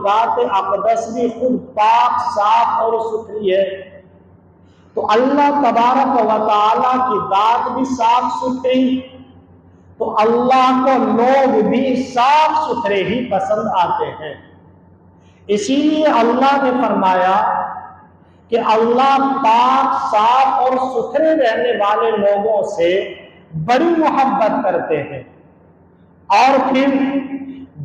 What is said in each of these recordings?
ذات اقدس بھی خود پاک صاف اور ستھری ہے، تو اللہ تبارک و تعالیٰ کی ذات بھی صاف ستھری، تو اللہ کو لوگ بھی صاف ستھرے ہی پسند آتے ہیں۔ اسی لیے اللہ نے فرمایا کہ اللہ پاک صاف اور ستھرے رہنے والے لوگوں سے بڑی محبت کرتے ہیں۔ اور پھر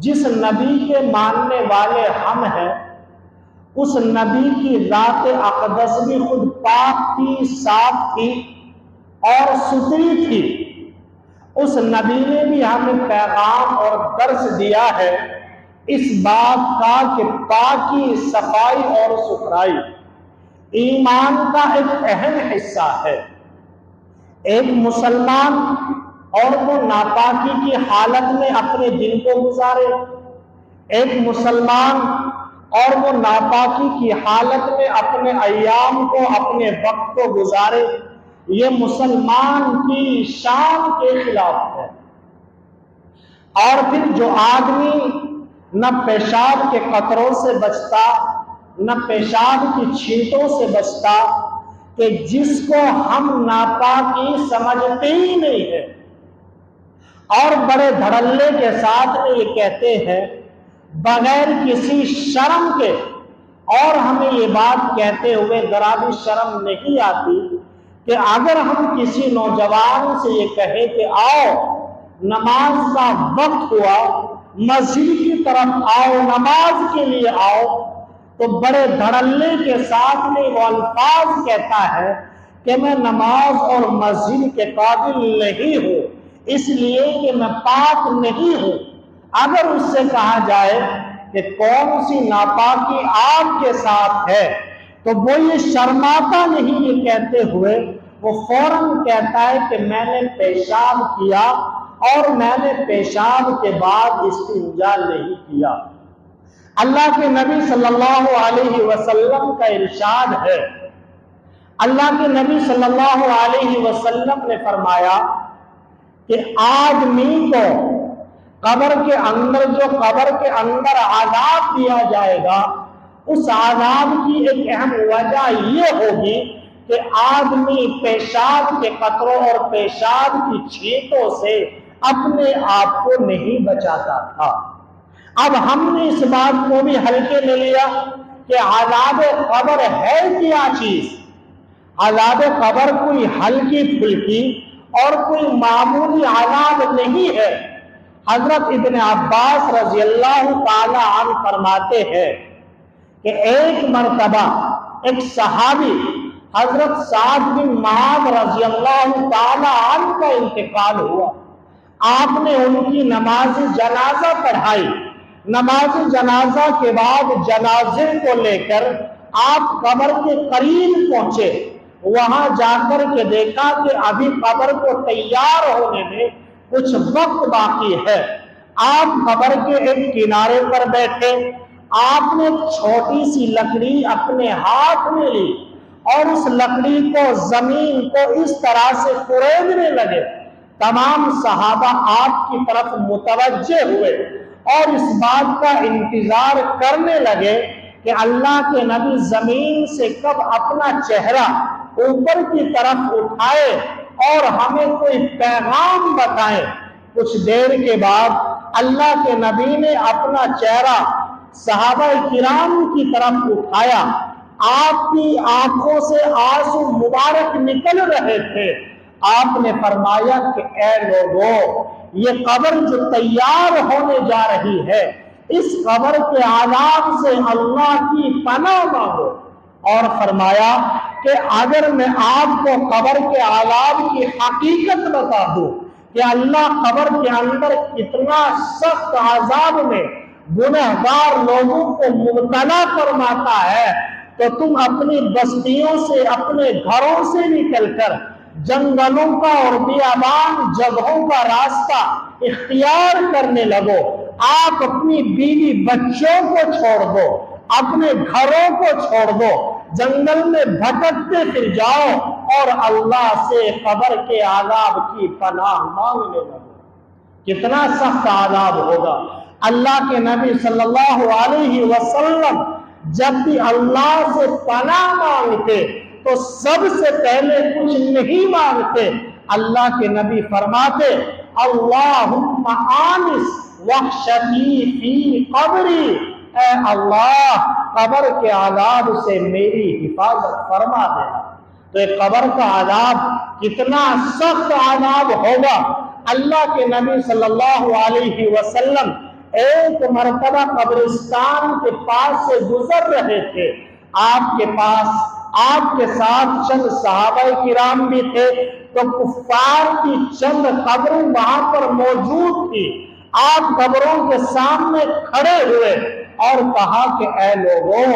جس نبی کے ماننے والے ہم ہیں، اس نبی کی ذات اقدس بھی خود پاک تھی، صاف تھی اور ستھری تھی۔ اس نبی نے بھی ہمیں پیغام اور درس دیا ہے اس بات کا کہ پاکی، صفائی اور ستھرائی ایمان کا ایک اہم حصہ ہے۔ ایک مسلمان اور وہ ناپاکی کی حالت میں اپنے دن کو گزارے، ایک مسلمان اور وہ ناپاکی کی حالت میں اپنے ایام کو، اپنے وقت کو گزارے، یہ مسلمان کی شان کے خلاف ہے۔ اور پھر جو آدمی نہ پیشاب کے قطروں سے بچتا، نہ پیشاب کی چھینٹوں سے بچتا، کہ جس کو ہم ناپاکی سمجھتے ہی نہیں ہے، اور بڑے دھڑلے کے ساتھ یہ کہتے ہیں بغیر کسی شرم کے، اور ہمیں یہ بات کہتے ہوئے ذرا بھی شرم نہیں آتی کہ اگر ہم کسی نوجوان سے یہ کہیں کہ آؤ نماز کا وقت ہوا، مسجد کی طرف آؤ، نماز کے لیے آؤ، تو بڑے دھڑلے کے ساتھ میں وہ الفاظ کہتا ہے کہ میں نماز اور مسجد کے قابل نہیں ہوں، اس لیے کہ میں پاک نہیں ہوں۔ اگر اس سے کہا جائے کہ کون سی ناپاکی آپ کے ساتھ ہے، تو وہ یہ شرماتا نہیں یہ کہتے ہوئے، وہ فوراً کہتا ہے کہ میں نے پیشاب کیا اور میں نے پیشاب کے بعد استنجا نہیں کیا۔ اللہ کے نبی صلی اللہ علیہ وسلم کا ارشاد ہے، اللہ کے نبی صلی اللہ علیہ وسلم نے فرمایا کہ آدمی کو قبر کے اندر، جو قبر کے اندر عذاب دیا جائے گا، اس عذاب کی ایک اہم وجہ یہ ہوگی کہ آدمی پیشاب کے قطروں اور پیشاب کی چھینٹوں سے اپنے آپ کو نہیں بچاتا تھا۔ اب ہم نے اس بات کو بھی ہلکے لے لیا کہ عذاب قبر ہے کیا چیز؟ عذاب قبر کوئی ہلکی پھلکی اور کوئی معمولی عذاب نہیں ہے۔ حضرت ابن عباس رضی اللہ تعالی عنہ فرماتے ہیں کہ ایک مرتبہ ایک صحابی حضرت سعد بن معاذ رضی اللہ تعالی عنہ کا انتقال ہوا۔ آپ نے ان کی نماز جنازہ پڑھائی۔ نماز جنازہ کے بعد جنازے کو لے کر آپ قبر کے قریب پہنچے، وہاں جا کر کے دیکھا کہ ابھی قبر کو تیار ہونے میں کچھ وقت باقی ہے۔ آپ قبر کے ایک کنارے پر بیٹھے، آپ نے چھوٹی سی لکڑی اپنے ہاتھ میں لی اور اس لکڑی کو زمین کو اس طرح سے کریدنے لگے۔ تمام صحابہ آپ کی طرف متوجہ ہوئے اور اس بات کا انتظار کرنے لگے کہ اللہ کے نبی زمین سے کب اپنا چہرہ اوپر کی طرف اٹھائے اور ہمیں کوئی پیغام بتائے۔ کچھ دیر کے بعد اللہ کے نبی نے اپنا چہرہ صحابہ کرام کی طرف اٹھایا، آپ کی آنکھوں سے آنسو مبارک نکل رہے تھے۔ آپ نے فرمایا کہ اے لوگوں، یہ قبر جو تیار ہونے جا رہی ہے، اس قبر کے عذاب سے اللہ کی پناہ مانگو، اور فرمایا کہ اگر میں آپ کو قبر کے عذاب کی حقیقت بتا دوں کہ اللہ قبر کے اندر کتنا سخت عذاب میں گنہگار لوگوں کو مبتلا فرماتا ہے، تو تم اپنی بستیوں سے، اپنے گھروں سے نکل کر جنگلوں کا اور بیابان جگہوں کا راستہ اختیار کرنے لگو۔ آپ اپنی بیوی بچوں کو چھوڑ دو، اپنے گھروں کو چھوڑ دو، جنگل میں بھٹکتے پھر جاؤ اور اللہ سے قبر کے عذاب کی پناہ مانگنے لگو۔ کتنا سخت عذاب ہوگا۔ اللہ کے نبی صلی اللہ علیہ وسلم جب بھی اللہ سے پناہ مانگتے تو سب سے پہلے کچھ نہیں مانگتے، اللہ کے نبی فرماتے اللہم آنس وحشتی فی قبری، اے اللہ قبر کے عذاب سے میری حفاظت فرما دینا۔ تو ایک قبر کا عذاب کتنا سخت عذاب ہوگا۔ اللہ کے نبی صلی اللہ علیہ وسلم ایک مرتبہ قبرستان کے پاس سے گزر رہے تھے، آپ کے پاس آپ کے ساتھ چند صحابہ کرام بھی تھے، تو کفار کی چند قبریں وہاں پر موجود تھی۔ آپ قبروں کے سامنے کھڑے ہوئے اور کہا کہ اے لوگوں،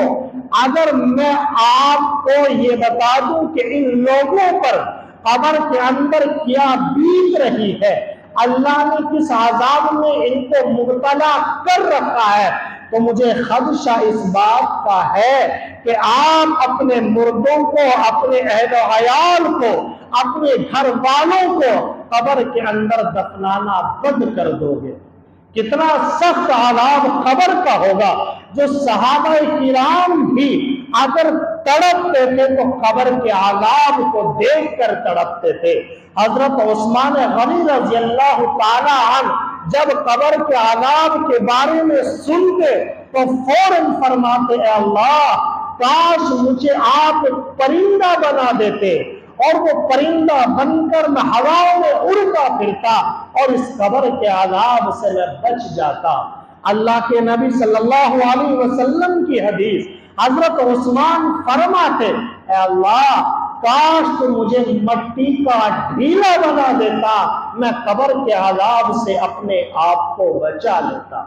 اگر میں آپ کو یہ بتا دوں کہ ان لوگوں پر قبر کے اندر کیا بیت رہی ہے، اللہ نے کس عذاب میں ان کو مبتلا کر رکھا ہے، تو مجھے خدشہ اس بات کا ہے کہ آپ اپنے مردوں کو، اپنے اہل و عیال کو، اپنے گھر والوں کو قبر کے اندر دفنانا بند کر دو گے۔ کتنا سخت عذاب قبر کا ہوگا، جو صحابہ کرام بھی اگر تڑپتے تھے تو قبر کے عذاب کو دیکھ کر تڑپتے تھے۔ حضرت عثمان غنی رضی اللہ تعالی عنہ جب قبر کے عذاب کے بارے میں سنتے تو فوراً فرماتے اے اللہ کاش مجھے آپ پرندہ بنا دیتے، اور وہ پرندہ بن کر میں ہواؤں میں اڑتا پھرتا اور اس قبر کے عذاب سے میں بچ جاتا۔ اللہ کے نبی صلی اللہ علیہ وسلم کی حدیث، حضرت عثمان فرماتے اے اللہ کاش تو مجھے مٹی کا ڈھیلا بنا دیتا، میں قبر کے عذاب سے اپنے آپ کو بچا لیتا۔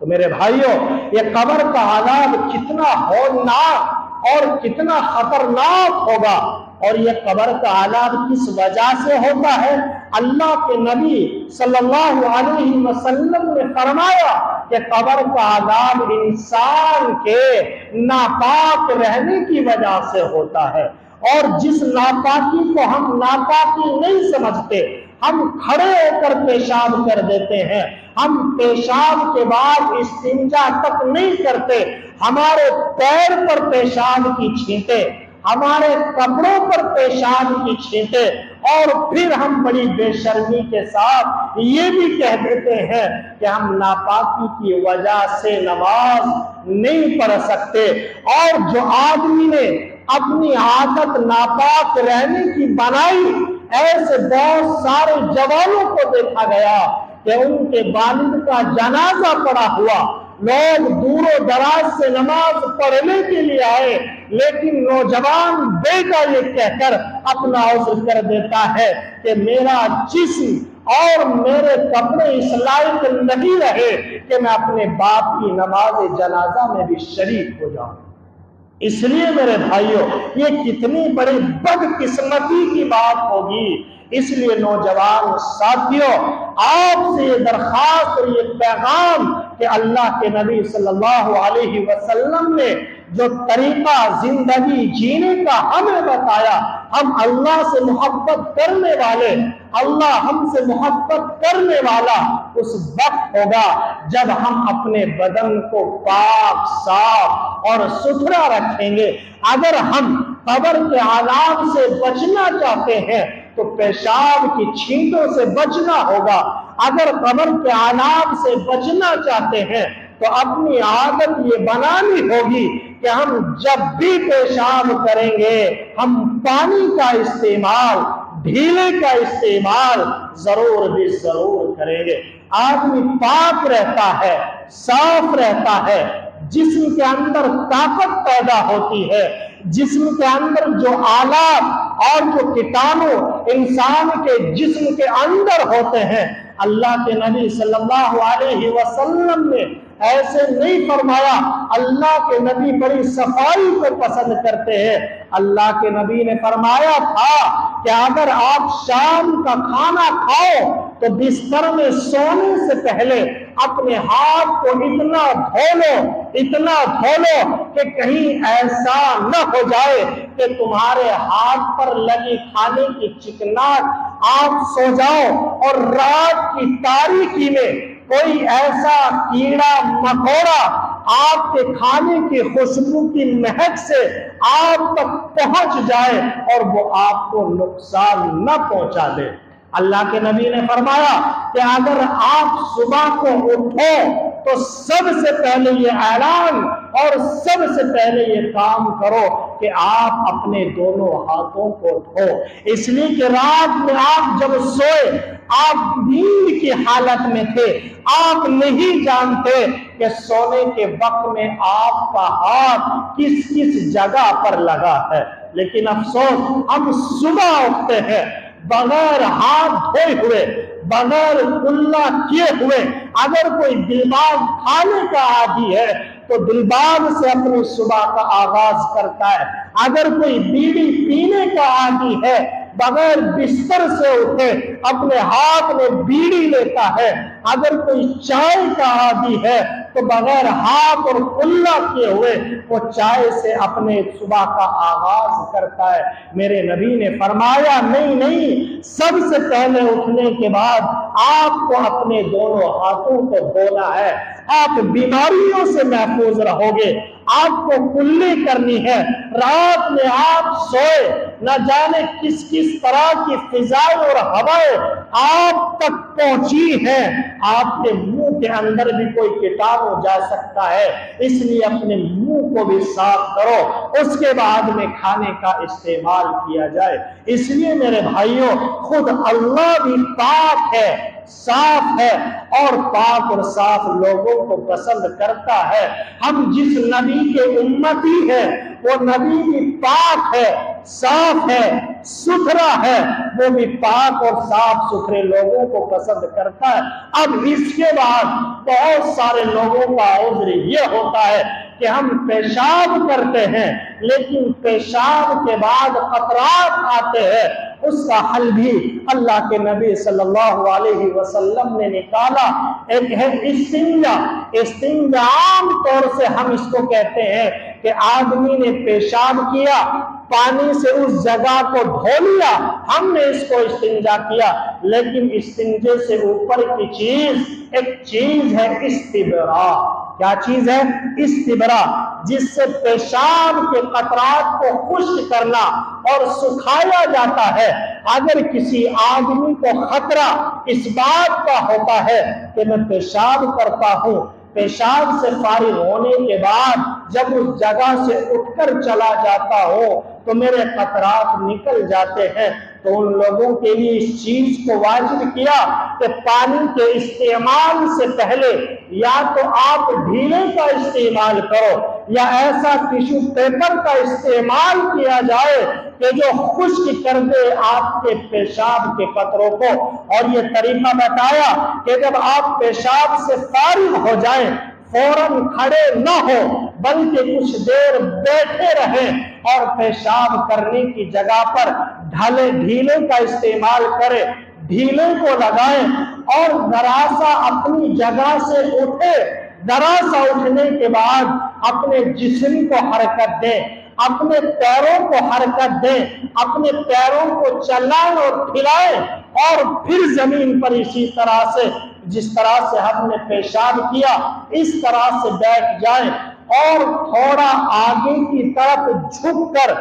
تو میرے بھائیوں، یہ قبر کا عذاب کتنا ہولناک اور کتنا خطرناک ہوگا، اور یہ قبر کا عذاب کس وجہ سے ہوتا ہے؟ اللہ کے نبی صلی اللہ علیہ وسلم نے فرمایا کہ قبر کا عذاب انسان کے ناپاک رہنے کی وجہ سے ہوتا ہے، اور جس ناپاکی کو ہم ناپاکی نہیں سمجھتے، ہم کھڑے ہو کر پیشاب کر دیتے ہیں، ہم پیشاب کے بعد استنجا تک نہیں کرتے، ہمارے پیر پر پیشاب کی چھینٹیں، ہمارے کپڑوں پر پیشاب کی چھینٹیں، اور پھر ہم بڑی بے شرمی کے ساتھ یہ بھی کہہ دیتے ہیں کہ ہم ناپاکی کی وجہ سے نماز نہیں پڑھ سکتے۔ اور جو آدمی نے اپنی عادت ناپاک رہنے کی بنائی، ایسے بہت سارے جوانوں کو دیکھا گیا کہ ان کے والد کا جنازہ پڑا ہوا، لوگ دور و دراز سے نماز پڑھنے کے لیے آئے، لیکن نوجوان بیٹا یہ کہہ کر اپنا عذر کر دیتا ہے کہ میرا جسم اور میرے کپڑے اس لائق نہیں رہے کہ میں اپنے باپ کی نماز جنازہ میں بھی شریک ہو جاؤں۔ اس لیے میرے بھائیوں، یہ کتنی بڑی بدقسمتی کی بات ہوگی۔ اس لیے نوجوان ساتھیوں، آپ سے یہ درخواست اور یہ پیغام کہ اللہ کے نبی صلی اللہ علیہ وسلم نے جو طریقہ زندگی جینے کا ہمیں بتایا، ہم اللہ سے محبت کرنے والے، اللہ ہم سے محبت کرنے والا اس وقت ہوگا جب ہم اپنے بدن کو پاک، صاف اور ستھرا رکھیں گے۔ اگر ہم قبر کے عذاب سے بچنا چاہتے ہیں تو پیشاب کی چھینٹوں سے بچنا ہوگا۔ اگر قبر کے عذاب سے بچنا چاہتے ہیں تو اپنی عادت یہ بنانی ہوگی کہ ہم جب بھی پیشاب کریں گے ہم پانی کا استعمال، ڈھیلے کا استعمال ضرور بھی ضرور کریں گے۔ آدمی پاک رہتا ہے، صاف رہتا ہے، جسم کے اندر طاقت پیدا ہوتی ہے، جسم کے اندر جو آلات اور جو کیٹانو انسان کے جسم کے اندر ہوتے ہیں، اللہ کے نبی صلی اللہ علیہ وسلم نے ایسے نہیں فرمایا۔ اللہ کے نبی بڑی صفائی کو پسند کرتے ہیں۔ اللہ کے نبی نے فرمایا تھا کہ اگر آپ شام کا کھانا کھاؤ تو بستر میں سونے سے پہلے اپنے ہاتھ کو اتنا دھو لو کہ کہیں ایسا نہ ہو جائے کہ تمہارے ہاتھ پر لگی کھانے کی چکناٹ آپ سو جاؤ اور رات کی تاریکی میں کوئی ایسا کیڑا مکوڑا آپ کے کھانے کی خوشبو کی مہک سے آپ تک پہنچ جائے اور وہ آپ کو نقصان نہ پہنچا دے۔ اللہ کے نبی نے فرمایا کہ اگر آپ صبح کو اٹھو تو سب سے پہلے یہ اعلان اور سب سے پہلے یہ کام کرو کہ آپ اپنے دونوں ہاتھوں کو دھو، اس لیے کہ رات میں آپ جب سوئے آپ نیند کی حالت میں تھے، آپ نہیں جانتے کہ سونے کے وقت میں آپ کا ہاتھ کس کس جگہ پر لگا ہے، لیکن افسوس ہم صبح اٹھتے ہیں بغیر ہاتھ دھوئے ہوئے، بغیر کلا کیے ہوئے۔ اگر کوئی دلباغ کھانے کا عادی ہے تو دلباغ سے اپنی صبح کا آغاز کرتا ہے، اگر کوئی بیڑی پینے کا عادی ہے بغیر بستر سے اٹھے اپنے ہاتھ میں بیڑی لیتا ہے، اگر کوئی چائے کا عادی ہے تو بغیر ہاتھ اور کلا کیے ہوئے وہ چائے سے اپنے صبح کا آغاز کرتا ہے۔ میرے نبی نے فرمایا نہیں، سب سے پہلے اٹھنے کے بعد آپ کو اپنے دونوں ہاتھوں کو دھونا ہے، آپ بیماریوں سے محفوظ رہو گے۔ آپ کو کلی کرنی ہے، رات میں آپ سوئے نہ جانے کس کس طرح کی فضائیں اور ہوائیں آپ تک پہنچی ہیں، آپ کے منہ کے اندر بھی کوئی کیٹانو جا سکتا ہے، اس لیے اپنے منہ کو بھی صاف کرو، اس کے بعد میں کھانے کا استعمال کیا جائے۔ اس لیے میرے بھائیوں، خود اللہ بھی پاک ہے، صاف ہے اور پاک اور صاف لوگوں کو پسند کرتا ہے۔ ہم جس نبی کے امتی ہیں وہ نبی بھی پاک ہے، صاف ہے، ستھرا ہے، وہ بھی پاک اور صاف ستھرے لوگوں کو پسند کرتا ہے۔ اب اس کے بعد بہت سارے لوگوں کا عذر یہ ہوتا ہے کہ ہم پیشاب کرتے ہیں لیکن پیشاب کے بعد قطرات آتے ہیں، اس کا حل بھی اللہ کے نبی صلی اللہ علیہ وسلم نے نکالا۔ ایک ہے استنجا عام طور سے ہم اس کو کہتے ہیں کہ آدمی نے پیشاب کیا، پانی سے اس جگہ کو دھو لیا، ہم نے اس کو استنجا کیا، لیکن استنجے سے اوپر کی ایک چیز ہے استبرا۔ کیا چیز ہے؟ استبرا، جس سے پیشاب کے قطرات کو خشک کرنا اور سکھایا جاتا ہے۔ اگر کسی آدمی کو خطرہ اس بات کا ہوتا ہے کہ میں پیشاب کرتا ہوں، پیشاب سے فارغ ہونے کے بعد جب اس جگہ سے اٹھ کر چلا جاتا ہوں تو میرے قطرات نکل جاتے ہیں، تو ان لوگوں کے لیے اس چیز کو واجب کیا کہ پانی کے استعمال سے پہلے یا تو آپ ڈھیلے کا استعمال کرو یا ایسا ٹیشو پیپر کا استعمال کیا جائے کہ جو خشک کر دے آپ کے پیشاب کے قطروں کو۔ اور یہ طریقہ بتایا کہ جب آپ پیشاب سے فارغ ہو جائیں فوراً کھڑے نہ ہو بلکہ کچھ دیر بیٹھے رہیں اور پیشاب کرنے کی جگہ پر ڈھیلے کا استعمال کریں، ڈھیلے کو لگائیں اور ذرا سا اپنی جگہ سے اٹھے، ذرا سا اٹھنے کے بعد اپنے جسم کو حرکت دیں، اپنے پیروں کو حرکت دیں، اپنے پیروں کو چلائیں اور پھیلائیں اور پھر زمین پر اسی طرح سے جس طرح سے ہم نے پیشاب کیا اس طرح سے بیٹھ جائیں اور تھوڑا آگے کی طرف جھک کر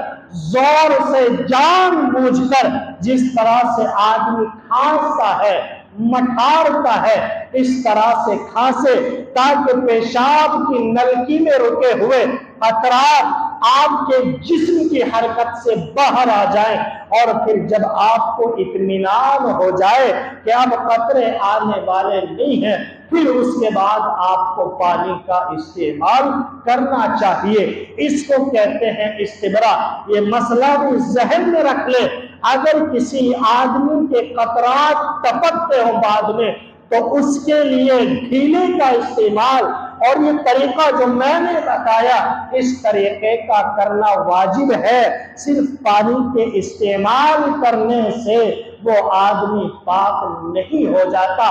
زور سے جان بوجھ کر جس طرح سے آدمی کھانستا ہے، مٹھارتا ہے، اس طرح سے کھانسے تاکہ پیشاب کی نلکی میں رکے ہوئے قطرات آپ کے جسم کی حرکت سے باہر آ جائیں، اور پھر جب آپ کو اطمینان ہو جائے کہ اب قطرے آنے والے نہیں ہیں، پھر اس کے بعد آپ کو پانی کا استعمال کرنا چاہیے۔ اس کو کہتے ہیں استبرا۔ یہ مسئلہ بھی ذہن میں رکھ لے، اگر کسی آدمی کے قطرات ٹپکتے ہوں بعد میں تو اس کے لیے ڈھیلے کا استعمال اور یہ طریقہ جو میں نے بتایا اس طریقے کا کرنا واجب ہے۔ صرف پانی کے استعمال کرنے سے وہ آدمی پاک نہیں ہو جاتا۔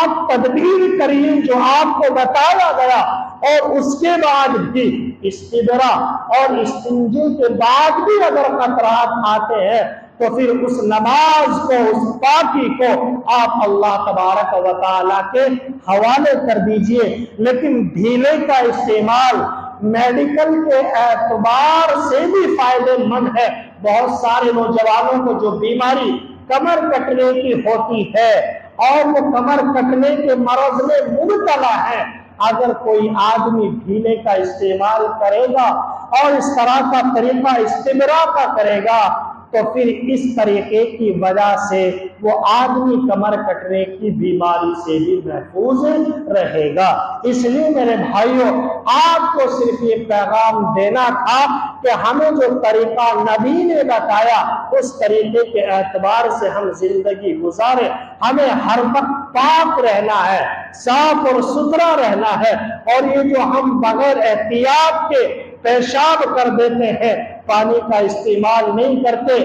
آپ تدبیر کریے جو آپ کو بتایا گیا، اور اس کے بعد بھی استبرا اور استنجے کے بعد بھی اگر قطرات آتے ہیں تو پھر اس نماز کو، اس پاکی کو آپ اللہ تبارک و تعالیٰ کے حوالے کر دیجئے۔ لیکن ڈھیلے کا استعمال میڈیکل کے اعتبار سے بھی فائدے مند ہے۔ بہت سارے نوجوانوں کو جو بیماری کمر کٹنے کی ہوتی ہے اور وہ کمر کٹنے کے مرض میں مبتلا ہے، اگر کوئی آدمی ڈھیلے کا استعمال کرے گا اور اس طرح کا طریقہ استمرا کا کرے گا تو پھر اس طریقے کی وجہ سے وہ آدمی کمر کٹنے کی بیماری سے بھی محفوظ رہے گا۔ اس لیے میرے بھائیوں، آپ کو صرف یہ پیغام دینا تھا کہ ہمیں جو طریقہ نبی نے بتایا اس طریقے کے اعتبار سے ہم زندگی گزارے۔ ہمیں ہر وقت پاک رہنا ہے، صاف اور ستھرا رہنا ہے، اور یہ جو ہم بغیر احتیاط کے پیشاب کر دیتے ہیں، پانی کا استعمال نہیں کرتے،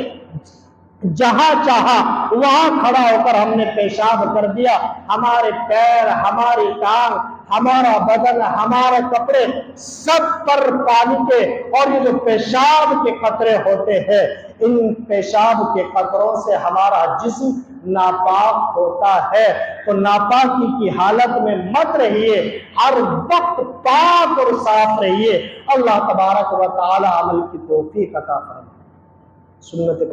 جہاں چاہا وہاں کھڑا ہو کر ہم نے پیشاب کر دیا، ہمارے پیر، ہماری ٹانگ، ہمارا بدن، ہمارے کپڑے سب پر پانی کے اور یہ جو پیشاب کے قطرے ہوتے ہیں، ان پیشاب کے قطروں سے ہمارا جسم ناپاک ہوتا ہے۔ تو ناپاکی کی حالت میں مت رہیے، ہر وقت پاک اور صاف رہیے۔ اللہ تبارک و تعالی عمل کی توفیق عطا فرمائے۔ سنت